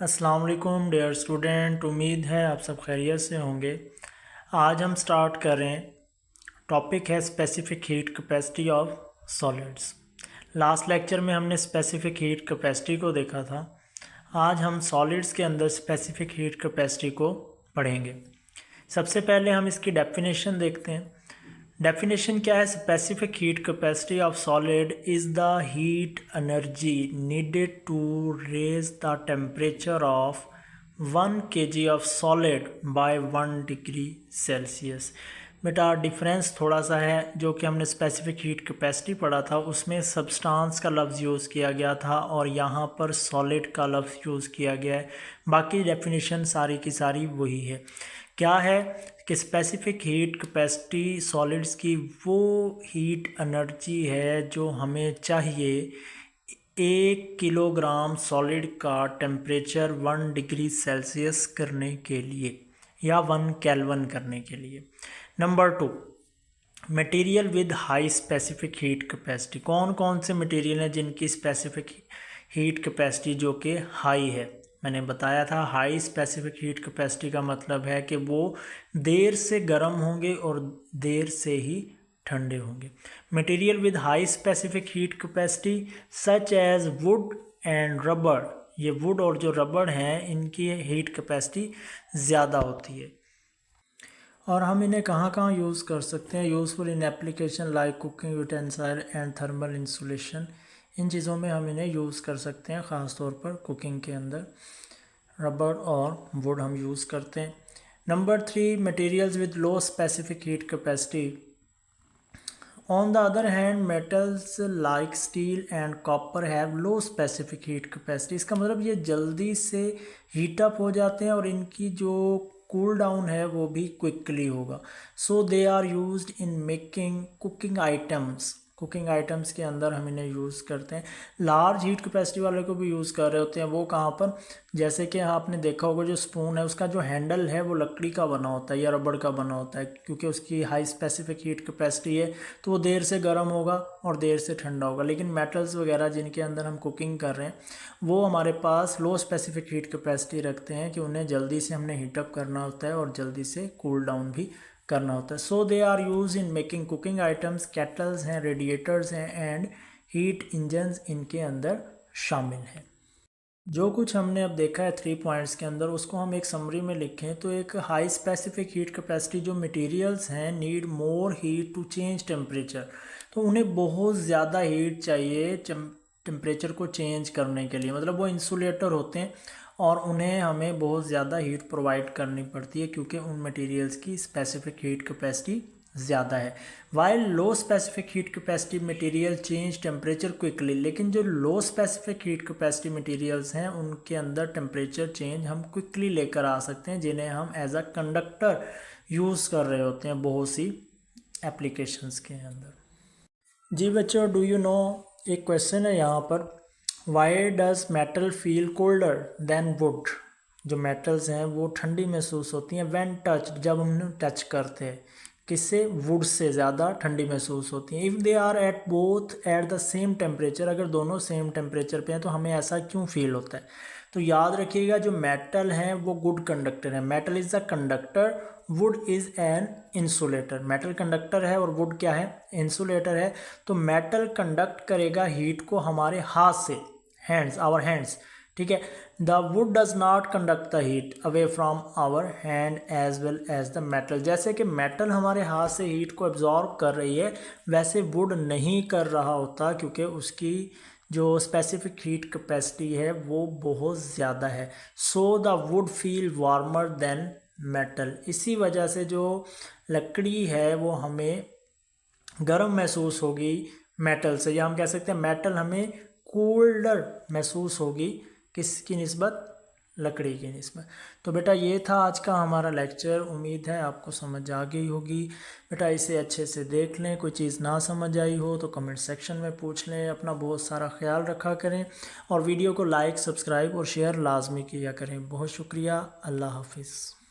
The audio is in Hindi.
अस्सलाम वालेकुम डियर स्टूडेंट, उम्मीद है आप सब खैरियत से होंगे। आज हम स्टार्ट कर रहे हैं। टॉपिक है specific heat capacity of solids. Last lecture में हमने स्पेसिफिक हीट कैपेसिटी को देखा था। आज हम सॉलिड्स के अंदर स्पेसिफिक हीट कैपेसिटी को पढ़ेंगे। सबसे पहले हम इसकी डेफिनेशन देखते हैं। डेफिनेशन क्या है? Specific heat capacity of solid is the heat energy needed to raise the temperature of 1 kg of solid by 1 degree Celsius. बेटा डिफरेंस थोड़ा सा है, जो कि हमने स्पेसिफिक हीट कैपेसिटी पढ़ा था उसमें सब्सटेंस का लफ्ज़ यूज़ किया गया था और यहाँ पर सॉलिड का लफ्ज़ यूज़ किया गया है। बाकी डेफिनेशन सारी की सारी वही है। क्या है कि स्पेसिफिक हीट कैपेसिटी सॉलिड्स की वो हीट एनर्जी है जो हमें चाहिए 1 किलोग्राम सॉलिड का टेम्परेचर 1 डिग्री सेल्सियस करने के लिए या 1 केल्विन करने के लिए। Number 2, material with high specific heat capacity. कौन कौन से मटेरियल हैं जिनकी स्पेसिफिक हीट कैपेसिटी जो कि हाई है? मैंने बताया था हाई स्पेसिफिक हीट कैपेसिटी का मतलब है कि वो देर से गर्म होंगे और देर से ही ठंडे होंगे। Material with high specific heat capacity such as wood and rubber. ये वुड और जो रबर हैं इनकी हीट कैपेसिटी ज़्यादा होती है। और हम इन्हें कहाँ कहाँ यूज़ कर सकते हैं? Useful in application like cooking utensil and thermal insulation. इन चीज़ों में हम इन्हें यूज़ कर सकते हैं, ख़ास तौर पर कुकिंग के अंदर रबर और वुड हम यूज़ करते हैं। Number 3, materials with low specific heat capacity. On the other hand metals like steel and copper have low specific heat capacity. इसका मतलब ये जल्दी से हीटअप हो जाते हैं और इनकी जो कूल डाउन है वो भी क्विकली होगा। So they are used in making cooking items. Cooking items के अंदर हम इन्हें यूज़ करते हैं। लार्ज हीट कैपेसिटी वाले को भी यूज़ कर रहे होते हैं। वो कहाँ पर? जैसे कि आपने देखा होगा जो स्पून है उसका जो हैंडल है वो लकड़ी का बना होता है या रबड़ का बना होता है, क्योंकि उसकी हाई स्पेसिफिक हीट कैपेसिटी है तो वो देर से गर्म होगा और देर से ठंडा होगा। लेकिन मेटल्स वगैरह जिनके अंदर हम कुकिंग कर रहे हैं वो हमारे पास लो स्पेसिफिक हीट कैपेसिटी रखते हैं कि उन्हें जल्दी से हमने हीटअप करना होता है और जल्दी से कूल डाउन भी करना होता है। So they are use in making cooking items. Kettles हैं, रेडिएटर्स हैं एंड हीट इंजन्स इनके अंदर शामिल हैं। जो कुछ हमने अब देखा है 3 पॉइंट्स के अंदर उसको हम एक समरी में लिखें तो एक हाई स्पेसिफिक हीट कैपेसिटी जो मटेरियल्स हैं need more heat to change temperature. तो उन्हें बहुत ज़्यादा हीट चाहिए टेम्परेचर को चेंज करने के लिए। मतलब वो इंसुलेटर होते हैं और उन्हें हमें बहुत ज़्यादा हीट प्रोवाइड करनी पड़ती है क्योंकि उन मटेरियल्स की स्पेसिफिक हीट कैपेसिटी ज़्यादा है। वाइल लो specific heat capacity material change temperature quickly. लेकिन जो लो स्पेसिफिक हीट कैपेसिटी मटेरियल्स हैं उनके अंदर टेम्परेचर चेंज हम क्विकली लेकर आ सकते हैं, जिन्हें हम एज अ कंडक्टर यूज़ कर रहे होते हैं बहुत सी एप्लीकेशंस के अंदर। जी बच्चों, डू यू नो, एक क्वेश्चन है यहाँ पर, why does metal feel colder than wood. जो मेटल्स हैं वो ठंडी महसूस होती हैं व्हेन टच, जब हम उन्हें टच करते हैं। किससे? वुड से ज़्यादा ठंडी महसूस होती हैं। If they are at both at the same temperature, अगर दोनों सेम टेम्परेचर पे हैं तो हमें ऐसा क्यों फील होता है? तो याद रखिएगा जो मेटल हैं वो गुड कंडक्टर है। Metal is the conductor, would is an insulator. Metal conductor है और वुड क्या है? इंसुलेटर है। तो मेटल कंडक्ट करेगा हीट को हमारे हाथ से, हैंड्स, आवर हैंड्स, ठीक है। The wood does not conduct the heat away from our hand as well as the metal. जैसे कि मेटल हमारे हाथ से हीट को एब्जॉर्ब कर रही है वैसे वुड नहीं कर रहा होता, क्योंकि उसकी जो स्पेसिफिक हीट कैपेसिटी है वो बहुत ज़्यादा है। So the wood feel warmer than metal. इसी वजह से जो लकड़ी है वो हमें गर्म महसूस होगी मेटल से, या हम कह सकते हैं मेटल हमें कूलर महसूस होगी किसकी निस्बत? लकड़ी की निस्बत। तो बेटा ये था आज का हमारा लेक्चर। उम्मीद है आपको समझ आ गई होगी। बेटा इसे अच्छे से देख लें, कोई चीज़ ना समझ आई हो तो कमेंट सेक्शन में पूछ लें। अपना बहुत सारा ख्याल रखा करें और वीडियो को लाइक, सब्सक्राइब और शेयर लाजमी किया करें। बहुत शुक्रिया। अल्लाह हाफिज़।